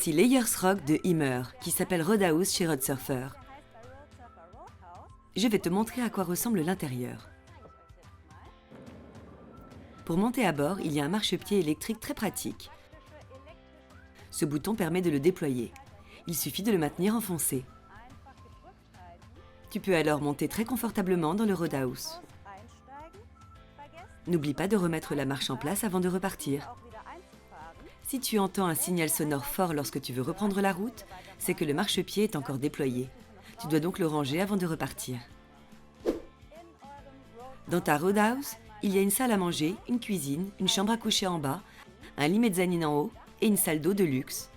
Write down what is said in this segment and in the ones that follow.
Voici Layers Rock de Himmer, qui s'appelle Roadhouse chez Road Surfer. Je vais te montrer à quoi ressemble l'intérieur. Pour monter à bord, il y a un marchepied électrique très pratique. Ce bouton permet de le déployer. Il suffit de le maintenir enfoncé. Tu peux alors monter très confortablement dans le Roadhouse. N'oublie pas de remettre la marche en place avant de repartir. Si tu entends un signal sonore fort lorsque tu veux reprendre la route, c'est que le marchepied est encore déployé. Tu dois donc le ranger avant de repartir. Dans ta Roadhouse, il y a une salle à manger, une cuisine, une chambre à coucher en bas, un lit mezzanine en haut et une salle d'eau de luxe.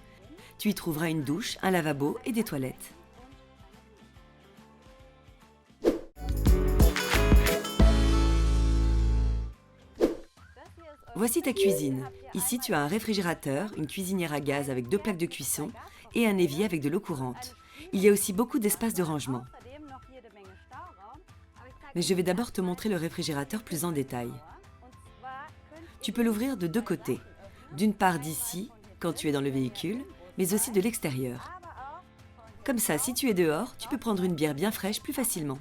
Tu y trouveras une douche, un lavabo et des toilettes. Voici ta cuisine. Ici, tu as un réfrigérateur, une cuisinière à gaz avec 2 plaques de cuisson et un évier avec de l'eau courante. Il y a aussi beaucoup d'espace de rangement. Mais je vais d'abord te montrer le réfrigérateur plus en détail. Tu peux l'ouvrir de 2 côtés. D'une part d'ici, quand tu es dans le véhicule, mais aussi de l'extérieur. Comme ça, si tu es dehors, tu peux prendre une bière bien fraîche plus facilement.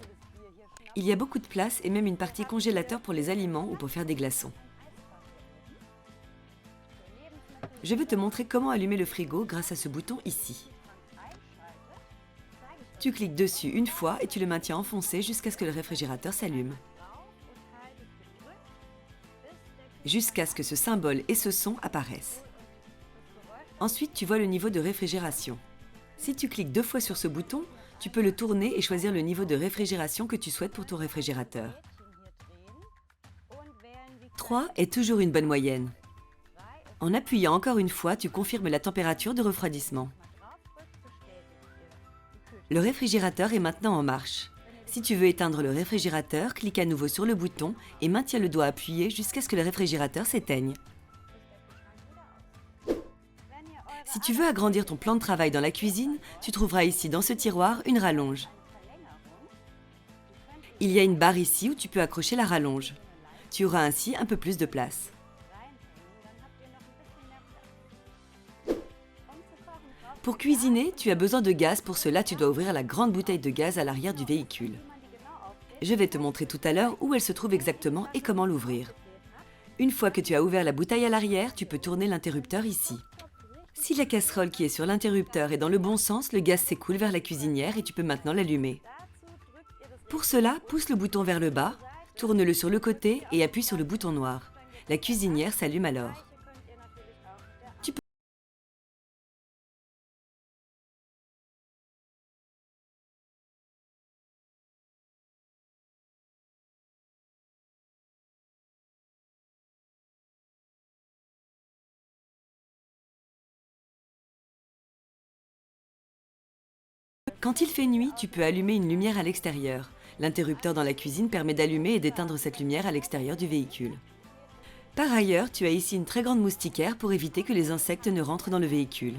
Il y a beaucoup de place et même une partie congélateur pour les aliments ou pour faire des glaçons. Je vais te montrer comment allumer le frigo grâce à ce bouton ici. Tu cliques dessus une fois et tu le maintiens enfoncé jusqu'à ce que le réfrigérateur s'allume. Jusqu'à ce que ce symbole et ce son apparaissent. Ensuite, tu vois le niveau de réfrigération. Si tu cliques 2 fois sur ce bouton, tu peux le tourner et choisir le niveau de réfrigération que tu souhaites pour ton réfrigérateur. 3 est toujours une bonne moyenne. En appuyant encore une fois, tu confirmes la température de refroidissement. Le réfrigérateur est maintenant en marche. Si tu veux éteindre le réfrigérateur, clique à nouveau sur le bouton et maintiens le doigt appuyé jusqu'à ce que le réfrigérateur s'éteigne. Si tu veux agrandir ton plan de travail dans la cuisine, tu trouveras ici dans ce tiroir une rallonge. Il y a une barre ici où tu peux accrocher la rallonge. Tu auras ainsi un peu plus de place. Pour cuisiner, tu as besoin de gaz, pour cela tu dois ouvrir la grande bouteille de gaz à l'arrière du véhicule. Je vais te montrer tout à l'heure où elle se trouve exactement et comment l'ouvrir. Une fois que tu as ouvert la bouteille à l'arrière, tu peux tourner l'interrupteur ici. Si la casserole qui est sur l'interrupteur est dans le bon sens, le gaz s'écoule vers la cuisinière et tu peux maintenant l'allumer. Pour cela, pousse le bouton vers le bas, tourne-le sur le côté et appuie sur le bouton noir. La cuisinière s'allume alors. Quand il fait nuit, tu peux allumer une lumière à l'extérieur. L'interrupteur dans la cuisine permet d'allumer et d'éteindre cette lumière à l'extérieur du véhicule. Par ailleurs, tu as ici une très grande moustiquaire pour éviter que les insectes ne rentrent dans le véhicule.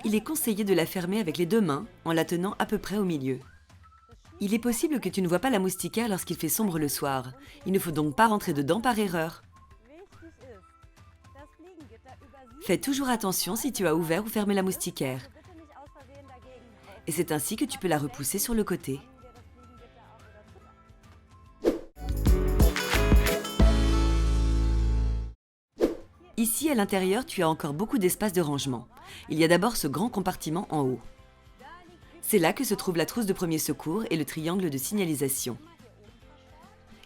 Il est conseillé de la fermer avec les 2 mains, en la tenant à peu près au milieu. Il est possible que tu ne vois pas la moustiquaire lorsqu'il fait sombre le soir. Il ne faut donc pas rentrer dedans par erreur. Fais toujours attention si tu as ouvert ou fermé la moustiquaire. Et c'est ainsi que tu peux la repousser sur le côté. Ici, à l'intérieur, tu as encore beaucoup d'espace de rangement. Il y a d'abord ce grand compartiment en haut. C'est là que se trouve la trousse de premier secours et le triangle de signalisation.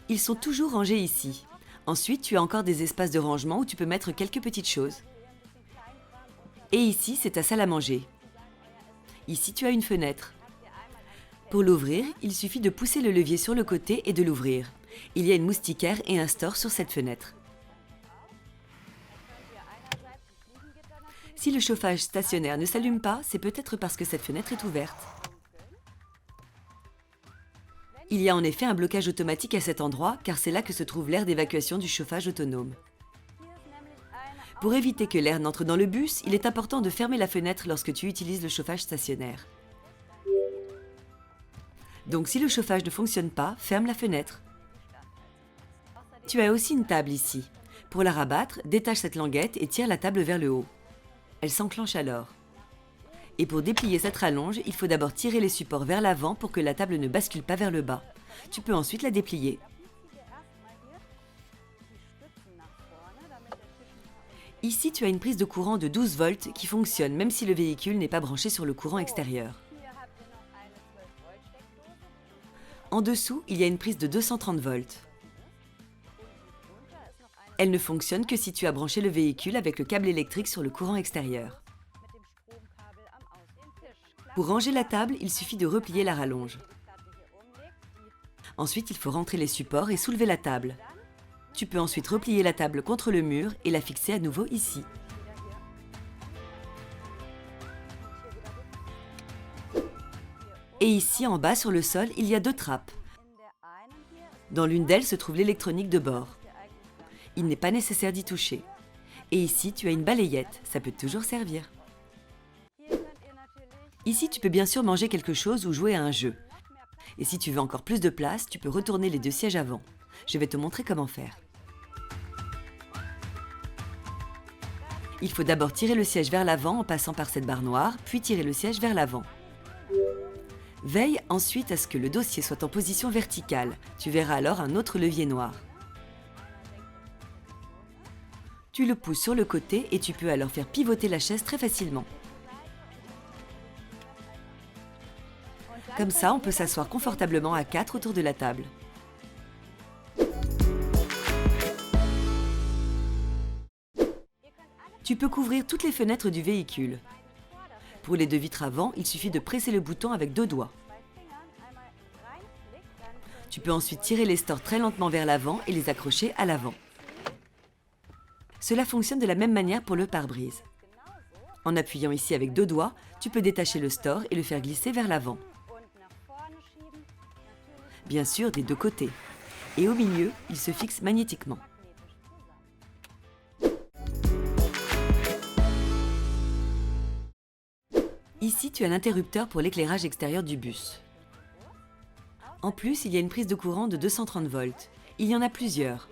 Ils sont toujours rangés ici. Ensuite, tu as encore des espaces de rangement où tu peux mettre quelques petites choses. Et ici, c'est ta salle à manger. Ici, tu as une fenêtre. Pour l'ouvrir, il suffit de pousser le levier sur le côté et de l'ouvrir. Il y a une moustiquaire et un store sur cette fenêtre. Si le chauffage stationnaire ne s'allume pas, c'est peut-être parce que cette fenêtre est ouverte. Il y a en effet un blocage automatique à cet endroit, car c'est là que se trouve l'aire d'évacuation du chauffage autonome. Pour éviter que l'air n'entre dans le bus, il est important de fermer la fenêtre lorsque tu utilises le chauffage stationnaire. Donc si le chauffage ne fonctionne pas, ferme la fenêtre. Tu as aussi une table ici. Pour la rabattre, détache cette languette et tire la table vers le haut. Elle s'enclenche alors. Et pour déplier cette rallonge, il faut d'abord tirer les supports vers l'avant pour que la table ne bascule pas vers le bas. Tu peux ensuite la déplier. Ici, tu as une prise de courant de 12 volts qui fonctionne même si le véhicule n'est pas branché sur le courant extérieur. En dessous, il y a une prise de 230 volts. Elle ne fonctionne que si tu as branché le véhicule avec le câble électrique sur le courant extérieur. Pour ranger la table, il suffit de replier la rallonge. Ensuite, il faut rentrer les supports et soulever la table. Tu peux ensuite replier la table contre le mur et la fixer à nouveau ici. Et ici, en bas sur le sol, il y a 2 trappes. Dans l'une d'elles se trouve l'électronique de bord. Il n'est pas nécessaire d'y toucher. Et ici, tu as une balayette, ça peut toujours servir. Ici, tu peux bien sûr manger quelque chose ou jouer à un jeu. Et si tu veux encore plus de place, tu peux retourner les 2 sièges avant. Je vais te montrer comment faire. Il faut d'abord tirer le siège vers l'avant en passant par cette barre noire, puis tirer le siège vers l'avant. Veille ensuite à ce que le dossier soit en position verticale. Tu verras alors un autre levier noir. Tu le pousses sur le côté et tu peux alors faire pivoter la chaise très facilement. Comme ça, on peut s'asseoir confortablement à 4 autour de la table. Tu peux couvrir toutes les fenêtres du véhicule. Pour les 2 vitres avant, il suffit de presser le bouton avec 2 doigts. Tu peux ensuite tirer les stores très lentement vers l'avant et les accrocher à l'avant. Cela fonctionne de la même manière pour le pare-brise. En appuyant ici avec 2 doigts, tu peux détacher le store et le faire glisser vers l'avant. Bien sûr des 2 côtés. Et au milieu, il se fixe magnétiquement. Ici, tu as l'interrupteur pour l'éclairage extérieur du bus. En plus, il y a une prise de courant de 230 volts. Il y en a plusieurs.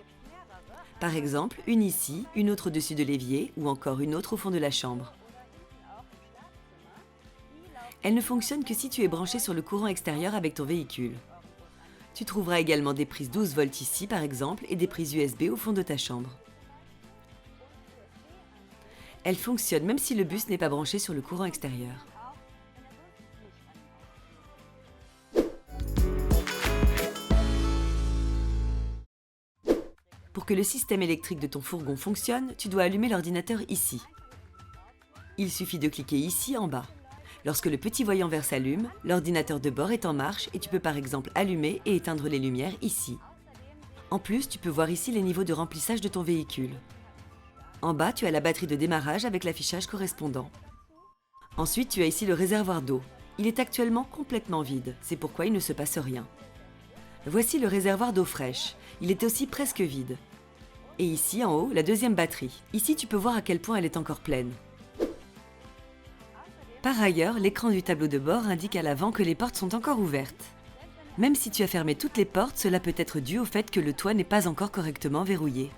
Par exemple, une ici, une autre au-dessus de l'évier ou encore une autre au fond de la chambre. Elle ne fonctionne que si tu es branché sur le courant extérieur avec ton véhicule. Tu trouveras également des prises 12 volts ici par exemple et des prises USB au fond de ta chambre. Elle fonctionne même si le bus n'est pas branché sur le courant extérieur. Pour que le système électrique de ton fourgon fonctionne, tu dois allumer l'ordinateur ici. Il suffit de cliquer ici en bas. Lorsque le petit voyant vert s'allume, l'ordinateur de bord est en marche et tu peux par exemple allumer et éteindre les lumières ici. En plus, tu peux voir ici les niveaux de remplissage de ton véhicule. En bas, tu as la batterie de démarrage avec l'affichage correspondant. Ensuite, tu as ici le réservoir d'eau. Il est actuellement complètement vide, c'est pourquoi il ne se passe rien. Voici le réservoir d'eau fraîche. Il est aussi presque vide. Et ici, en haut, la deuxième batterie. Ici, tu peux voir à quel point elle est encore pleine. Par ailleurs, l'écran du tableau de bord indique à l'avant que les portes sont encore ouvertes. Même si tu as fermé toutes les portes, cela peut être dû au fait que le toit n'est pas encore correctement verrouillé.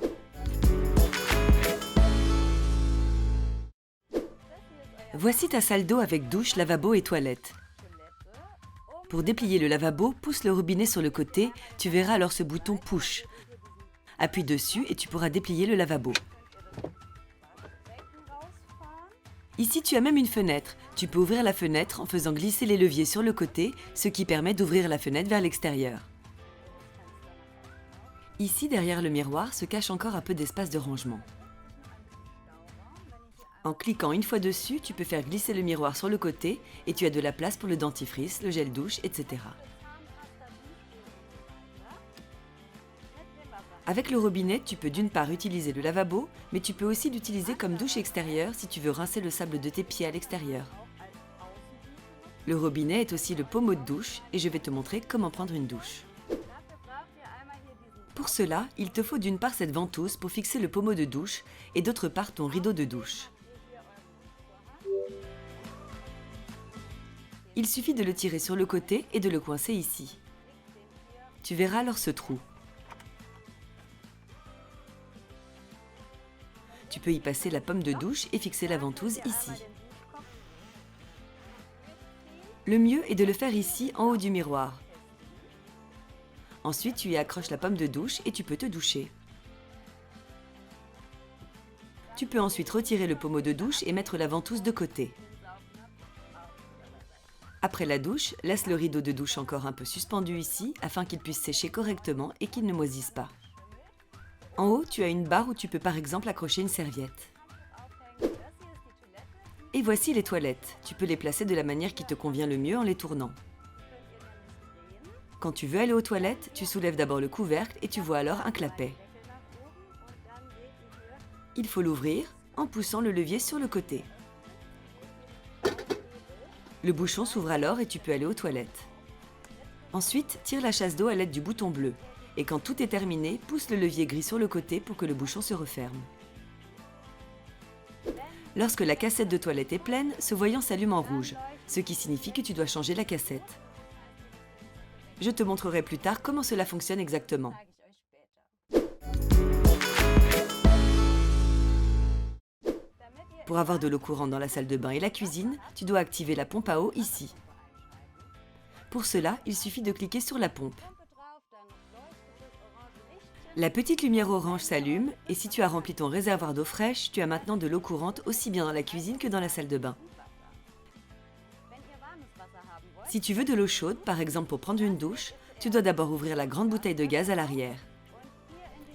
Voici ta salle d'eau avec douche, lavabo et toilette. Pour déplier le lavabo, pousse le robinet sur le côté, tu verras alors ce bouton Push. Appuie dessus et tu pourras déplier le lavabo. Ici, tu as même une fenêtre. Tu peux ouvrir la fenêtre en faisant glisser les leviers sur le côté, ce qui permet d'ouvrir la fenêtre vers l'extérieur. Ici, derrière le miroir, se cache encore un peu d'espace de rangement. En cliquant une fois dessus, tu peux faire glisser le miroir sur le côté et tu as de la place pour le dentifrice, le gel douche, etc. Avec le robinet, tu peux d'une part utiliser le lavabo, mais tu peux aussi l'utiliser comme douche extérieure si tu veux rincer le sable de tes pieds à l'extérieur. Le robinet est aussi le pommeau de douche et je vais te montrer comment prendre une douche. Pour cela, il te faut d'une part cette ventouse pour fixer le pommeau de douche et d'autre part ton rideau de douche. Il suffit de le tirer sur le côté et de le coincer ici. Tu verras alors ce trou. Tu peux y passer la pomme de douche et fixer la ventouse ici. Le mieux est de le faire ici, en haut du miroir. Ensuite, tu y accroches la pomme de douche et tu peux te doucher. Tu peux ensuite retirer le pommeau de douche et mettre la ventouse de côté. Après la douche, laisse le rideau de douche encore un peu suspendu ici afin qu'il puisse sécher correctement et qu'il ne moisisse pas. En haut, tu as une barre où tu peux par exemple accrocher une serviette. Et voici les toilettes. Tu peux les placer de la manière qui te convient le mieux en les tournant. Quand tu veux aller aux toilettes, tu soulèves d'abord le couvercle et tu vois alors un clapet. Il faut l'ouvrir en poussant le levier sur le côté. Le bouchon s'ouvre alors et tu peux aller aux toilettes. Ensuite, tire la chasse d'eau à l'aide du bouton bleu. Et quand tout est terminé, pousse le levier gris sur le côté pour que le bouchon se referme. Lorsque la cassette de toilette est pleine, ce voyant s'allume en rouge, ce qui signifie que tu dois changer la cassette. Je te montrerai plus tard comment cela fonctionne exactement. Pour avoir de l'eau courante dans la salle de bain et la cuisine, tu dois activer la pompe à eau ici. Pour cela, il suffit de cliquer sur la pompe. La petite lumière orange s'allume et si tu as rempli ton réservoir d'eau fraîche, tu as maintenant de l'eau courante aussi bien dans la cuisine que dans la salle de bain. Si tu veux de l'eau chaude, par exemple pour prendre une douche, tu dois d'abord ouvrir la grande bouteille de gaz à l'arrière.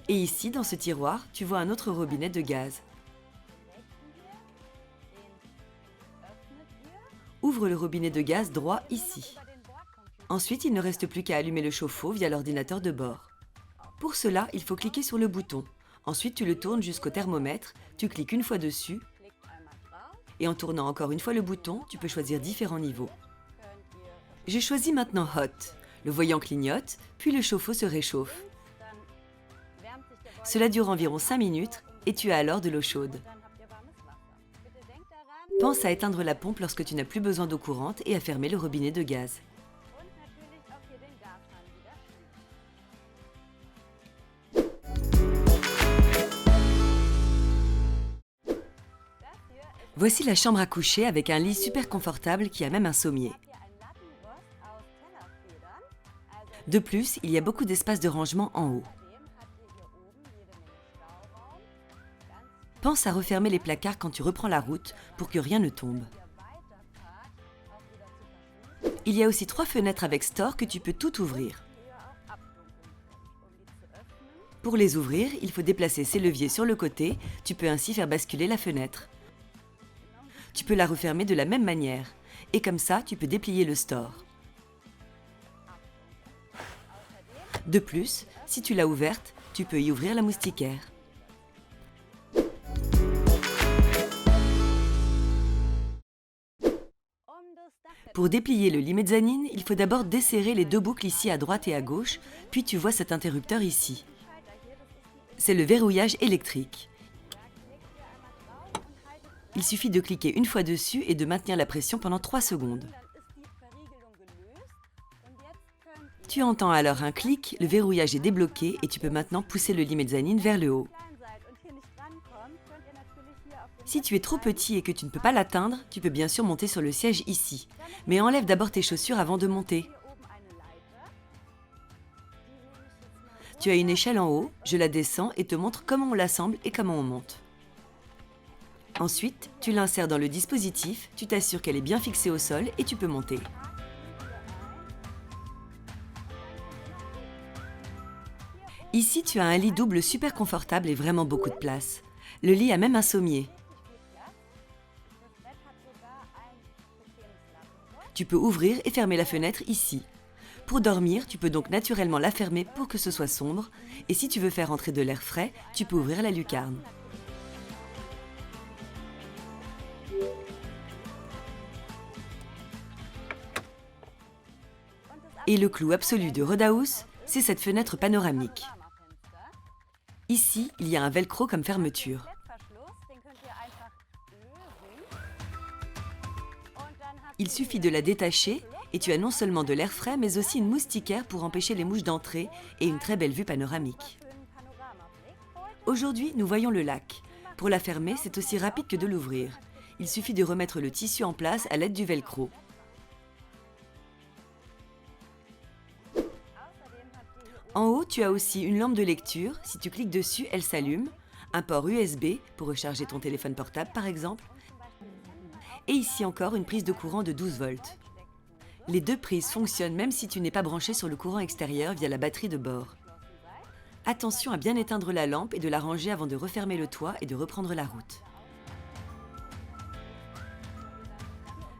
Et ici, dans ce tiroir, tu vois un autre robinet de gaz. Ouvre le robinet de gaz droit ici. Ensuite, il ne reste plus qu'à allumer le chauffe-eau via l'ordinateur de bord. Pour cela, il faut cliquer sur le bouton. Ensuite, tu le tournes jusqu'au thermomètre, tu cliques une fois dessus et en tournant encore une fois le bouton, tu peux choisir différents niveaux. J'ai choisi maintenant Hot. Le voyant clignote, puis le chauffe-eau se réchauffe. Cela dure environ 5 minutes et tu as alors de l'eau chaude. Pense à éteindre la pompe lorsque tu n'as plus besoin d'eau courante et à fermer le robinet de gaz. Voici la chambre à coucher avec un lit super confortable qui a même un sommier. De plus, il y a beaucoup d'espace de rangement en haut. Pense à refermer les placards quand tu reprends la route pour que rien ne tombe. Il y a aussi 3 fenêtres avec store que tu peux tout ouvrir. Pour les ouvrir, il faut déplacer ces leviers sur le côté, tu peux ainsi faire basculer la fenêtre. Tu peux la refermer de la même manière, et comme ça, tu peux déplier le store. De plus, si tu l'as ouverte, tu peux y ouvrir la moustiquaire. Pour déplier le lit mezzanine, il faut d'abord desserrer les 2 boucles ici à droite et à gauche, puis tu vois cet interrupteur ici. C'est le verrouillage électrique. Il suffit de cliquer une fois dessus et de maintenir la pression pendant 3 secondes. Tu entends alors un clic, le verrouillage est débloqué et tu peux maintenant pousser le lit mezzanine vers le haut. Si tu es trop petit et que tu ne peux pas l'atteindre, tu peux bien sûr monter sur le siège ici. Mais enlève d'abord tes chaussures avant de monter. Tu as une échelle en haut, je la descends et te montre comment on l'assemble et comment on monte. Ensuite, tu l'insères dans le dispositif, tu t'assures qu'elle est bien fixée au sol et tu peux monter. Ici, tu as un lit double super confortable et vraiment beaucoup de place. Le lit a même un sommier. Tu peux ouvrir et fermer la fenêtre ici. Pour dormir, tu peux donc naturellement la fermer pour que ce soit sombre. Et si tu veux faire entrer de l'air frais, tu peux ouvrir la lucarne. Et le clou absolu de Rodaus, c'est cette fenêtre panoramique. Ici, il y a un velcro comme fermeture. Il suffit de la détacher et tu as non seulement de l'air frais, mais aussi une moustiquaire pour empêcher les mouches d'entrer et une très belle vue panoramique. Aujourd'hui, nous voyons le lac. Pour la fermer, c'est aussi rapide que de l'ouvrir. Il suffit de remettre le tissu en place à l'aide du velcro. En haut, tu as aussi une lampe de lecture. Si tu cliques dessus, elle s'allume. Un port USB pour recharger ton téléphone portable par exemple. Et ici encore une prise de courant de 12 volts. Les deux prises fonctionnent même si tu n'es pas branché sur le courant extérieur via la batterie de bord. Attention à bien éteindre la lampe et de la ranger avant de refermer le toit et de reprendre la route.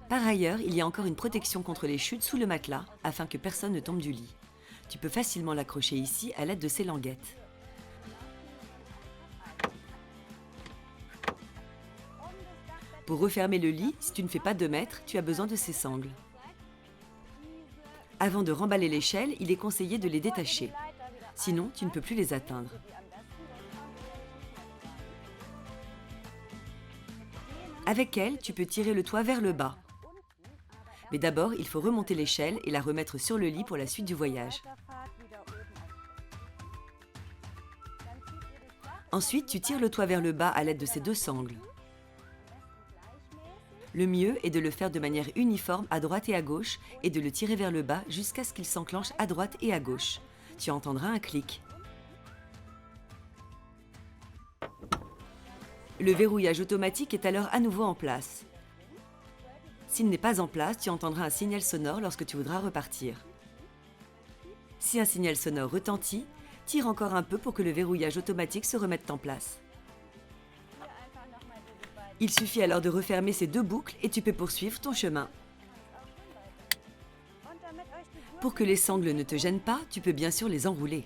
Par ailleurs, il y a encore une protection contre les chutes sous le matelas afin que personne ne tombe du lit. Tu peux facilement l'accrocher ici à l'aide de ces languettes. Pour refermer le lit, si tu ne fais pas 2 mètres, tu as besoin de ces sangles. Avant de remballer l'échelle, il est conseillé de les détacher. Sinon, tu ne peux plus les atteindre. Avec elle, tu peux tirer le toit vers le bas. Mais d'abord, il faut remonter l'échelle et la remettre sur le lit pour la suite du voyage. Ensuite, tu tires le toit vers le bas à l'aide de ces 2 sangles. Le mieux est de le faire de manière uniforme à droite et à gauche et de le tirer vers le bas jusqu'à ce qu'il s'enclenche à droite et à gauche. Tu entendras un clic. Le verrouillage automatique est alors à nouveau en place. S'il n'est pas en place, tu entendras un signal sonore lorsque tu voudras repartir. Si un signal sonore retentit, tire encore un peu pour que le verrouillage automatique se remette en place. Il suffit alors de refermer ces 2 boucles et tu peux poursuivre ton chemin. Pour que les sangles ne te gênent pas, tu peux bien sûr les enrouler.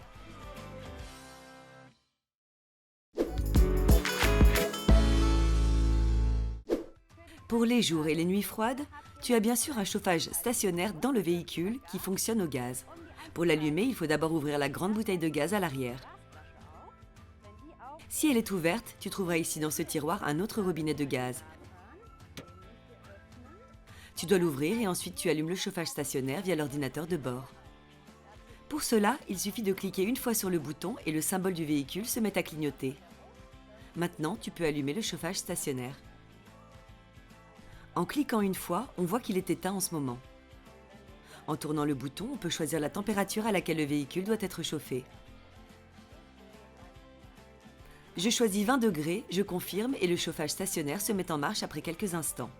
Pour les jours et les nuits froides, tu as bien sûr un chauffage stationnaire dans le véhicule qui fonctionne au gaz. Pour l'allumer, il faut d'abord ouvrir la grande bouteille de gaz à l'arrière. Si elle est ouverte, tu trouveras ici dans ce tiroir un autre robinet de gaz. Tu dois l'ouvrir et ensuite tu allumes le chauffage stationnaire via l'ordinateur de bord. Pour cela, il suffit de cliquer une fois sur le bouton et le symbole du véhicule se met à clignoter. Maintenant, tu peux allumer le chauffage stationnaire. En cliquant une fois, on voit qu'il est éteint en ce moment. En tournant le bouton, on peut choisir la température à laquelle le véhicule doit être chauffé. Je choisis 20 degrés, je confirme et le chauffage stationnaire se met en marche après quelques instants.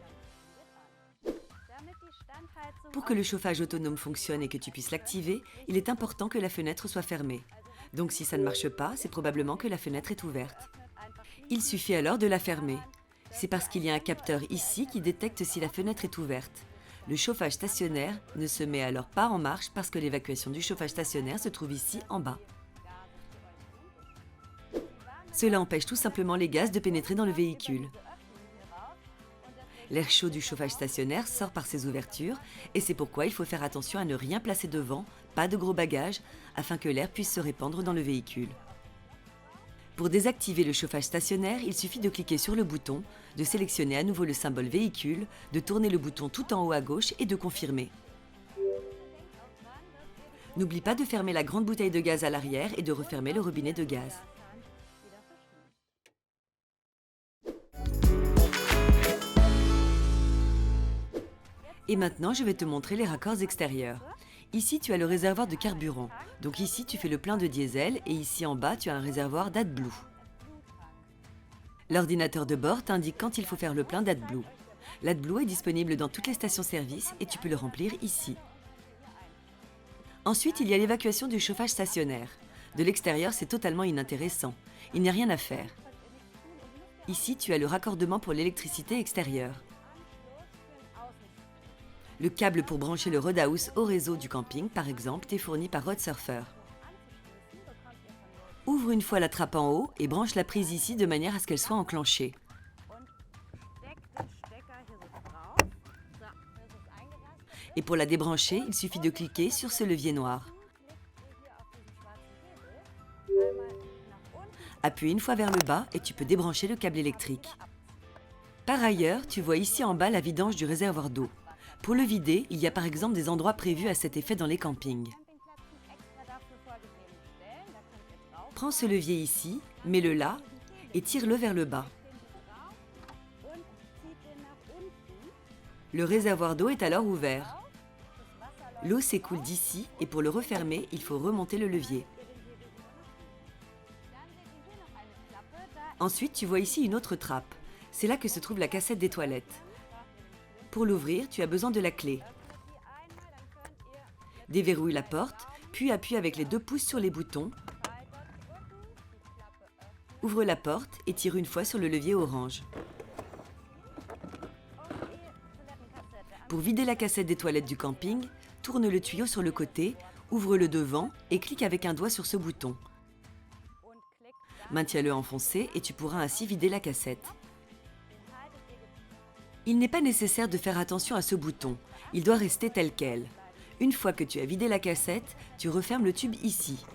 Pour que le chauffage autonome fonctionne et que tu puisses l'activer, il est important que la fenêtre soit fermée. Donc si ça ne marche pas, c'est probablement que la fenêtre est ouverte. Il suffit alors de la fermer. C'est parce qu'il y a un capteur ici qui détecte si la fenêtre est ouverte. Le chauffage stationnaire ne se met alors pas en marche parce que l'évacuation du chauffage stationnaire se trouve ici en bas. Cela empêche tout simplement les gaz de pénétrer dans le véhicule. L'air chaud du chauffage stationnaire sort par ces ouvertures et c'est pourquoi il faut faire attention à ne rien placer devant, pas de gros bagages, afin que l'air puisse se répandre dans le véhicule. Pour désactiver le chauffage stationnaire, il suffit de cliquer sur le bouton, de sélectionner à nouveau le symbole véhicule, de tourner le bouton tout en haut à gauche et de confirmer. N'oublie pas de fermer la grande bouteille de gaz à l'arrière et de refermer le robinet de gaz. Et maintenant, je vais te montrer les raccords extérieurs. Ici, tu as le réservoir de carburant. Donc ici, tu fais le plein de diesel et ici en bas, tu as un réservoir d'AdBlue. L'ordinateur de bord t'indique quand il faut faire le plein d'AdBlue. L'AdBlue est disponible dans toutes les stations-service et tu peux le remplir ici. Ensuite, il y a l'évacuation du chauffage stationnaire. De l'extérieur, c'est totalement inintéressant. Il n'y a rien à faire. Ici, tu as le raccordement pour l'électricité extérieure. Le câble pour brancher le Roadhouse au réseau du camping, par exemple, t'est fourni par Roadsurfer. Ouvre une fois la trappe en haut et branche la prise ici de manière à ce qu'elle soit enclenchée. Et pour la débrancher, il suffit de cliquer sur ce levier noir. Appuie une fois vers le bas et tu peux débrancher le câble électrique. Par ailleurs, tu vois ici en bas la vidange du réservoir d'eau. Pour le vider, il y a par exemple des endroits prévus à cet effet dans les campings. Prends ce levier ici, mets-le là et tire-le vers le bas. Le réservoir d'eau est alors ouvert. L'eau s'écoule d'ici et pour le refermer, il faut remonter le levier. Ensuite, tu vois ici une autre trappe. C'est là que se trouve la cassette des toilettes. Pour l'ouvrir, tu as besoin de la clé. Déverrouille la porte, puis appuie avec les 2 pouces sur les boutons. Ouvre la porte et tire une fois sur le levier orange. Pour vider la cassette des toilettes du camping, tourne le tuyau sur le côté, ouvre le devant et clique avec un doigt sur ce bouton. Maintiens-le enfoncé et tu pourras ainsi vider la cassette. Il n'est pas nécessaire de faire attention à ce bouton, il doit rester tel quel. Une fois que tu as vidé la cassette, tu refermes le tube ici.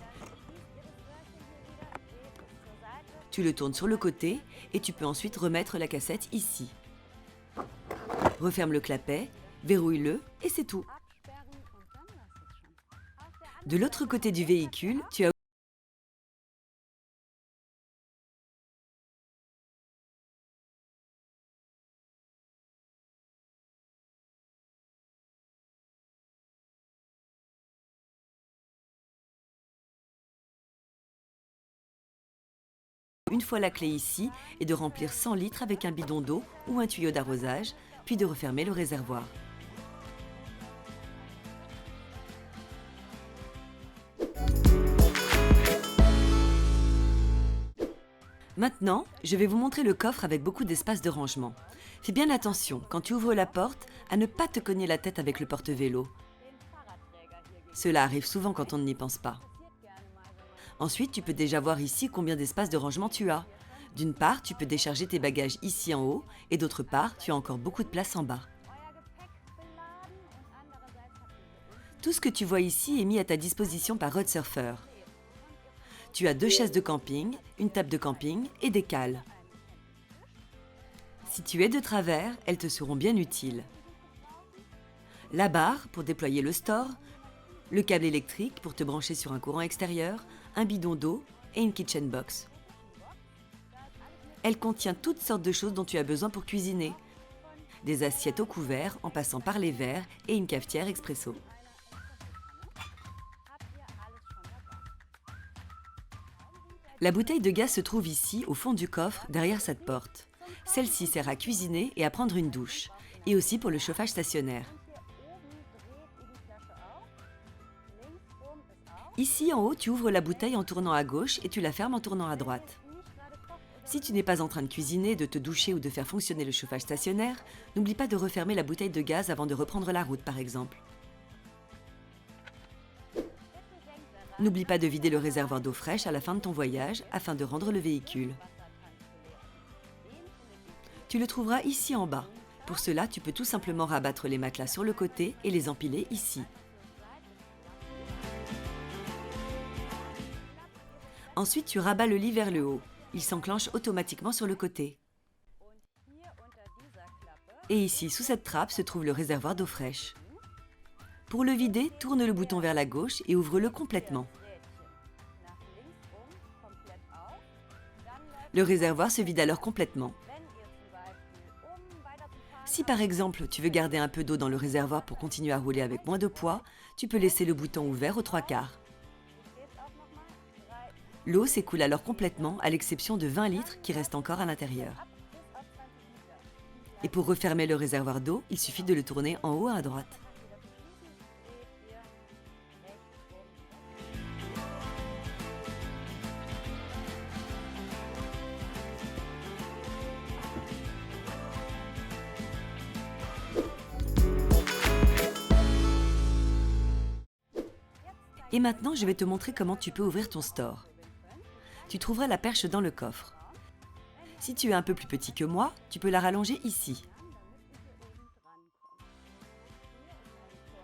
Tu le tournes sur le côté et tu peux ensuite remettre la cassette ici. Referme le clapet, verrouille-le et c'est tout. De l'autre côté du véhicule, tu as une fois la clé ici et de remplir 100 litres avec un bidon d'eau ou un tuyau d'arrosage, puis de refermer le réservoir. Maintenant, je vais vous montrer le coffre avec beaucoup d'espace de rangement. Fais bien attention, quand tu ouvres la porte, à ne pas te cogner la tête avec le porte-vélo. Cela arrive souvent quand on n'y pense pas. Ensuite, tu peux déjà voir ici combien d'espace de rangement tu as. D'une part, tu peux décharger tes bagages ici en haut, et d'autre part, tu as encore beaucoup de place en bas. Tout ce que tu vois ici est mis à ta disposition par Road Surfer. Tu as 2 chaises de camping, une table de camping et des cales. Si tu es de travers, elles te seront bien utiles. La barre pour déployer le store, le câble électrique pour te brancher sur un courant extérieur, un bidon d'eau et une kitchen box. Elle contient toutes sortes de choses dont tu as besoin pour cuisiner. Des assiettes au couvert en passant par les verres et une cafetière expresso. La bouteille de gaz se trouve ici, au fond du coffre, derrière cette porte. Celle-ci sert à cuisiner et à prendre une douche, et aussi pour le chauffage stationnaire. Ici en haut, tu ouvres la bouteille en tournant à gauche et tu la fermes en tournant à droite. Si tu n'es pas en train de cuisiner, de te doucher ou de faire fonctionner le chauffage stationnaire, n'oublie pas de refermer la bouteille de gaz avant de reprendre la route par exemple. N'oublie pas de vider le réservoir d'eau fraîche à la fin de ton voyage afin de rendre le véhicule. Tu le trouveras ici en bas. Pour cela, tu peux tout simplement rabattre les matelas sur le côté et les empiler ici. Ensuite, tu rabats le lit vers le haut. Il s'enclenche automatiquement sur le côté. Et ici, sous cette trappe, se trouve le réservoir d'eau fraîche. Pour le vider, tourne le bouton vers la gauche et ouvre-le complètement. Le réservoir se vide alors complètement. Si par exemple, tu veux garder un peu d'eau dans le réservoir pour continuer à rouler avec moins de poids, tu peux laisser le bouton ouvert aux 3/4. L'eau s'écoule alors complètement, à l'exception de 20 litres qui restent encore à l'intérieur. Et pour refermer le réservoir d'eau, il suffit de le tourner en haut à droite. Et maintenant, je vais te montrer comment tu peux ouvrir ton store. Tu trouveras la perche dans le coffre. Si tu es un peu plus petit que moi, tu peux la rallonger ici.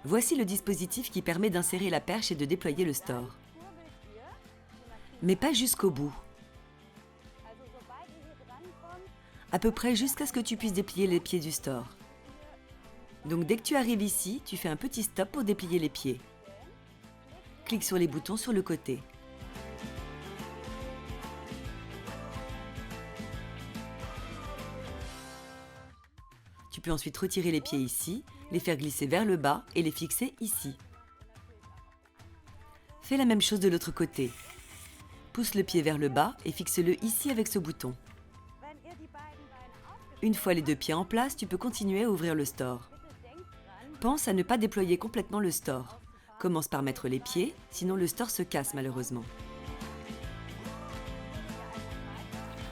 Voici le dispositif qui permet d'insérer la perche et de déployer le store. Mais pas jusqu'au bout. À peu près jusqu'à ce que tu puisses déplier les pieds du store. Donc dès que tu arrives ici, tu fais un petit stop pour déplier les pieds. Clique sur les boutons sur le côté. Tu peux ensuite retirer les pieds ici, les faire glisser vers le bas et les fixer ici. Fais la même chose de l'autre côté. Pousse le pied vers le bas et fixe-le ici avec ce bouton. Une fois les deux pieds en place, tu peux continuer à ouvrir le store. Pense à ne pas déployer complètement le store. Commence par mettre les pieds, sinon le store se casse malheureusement.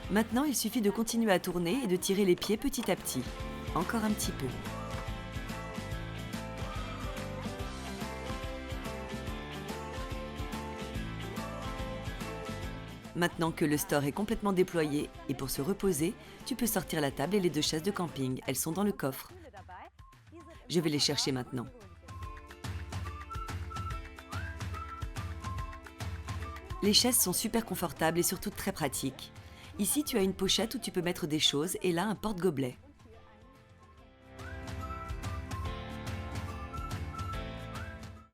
Maintenant, il suffit de continuer à tourner et de tirer les pieds petit à petit. Encore un petit peu. Maintenant que le store est complètement déployé et pour se reposer, tu peux sortir la table et les deux chaises de camping. Elles sont dans le coffre. Je vais les chercher maintenant. Les chaises sont super confortables et surtout très pratiques. Ici, tu as une pochette où tu peux mettre des choses et là, un porte-gobelet.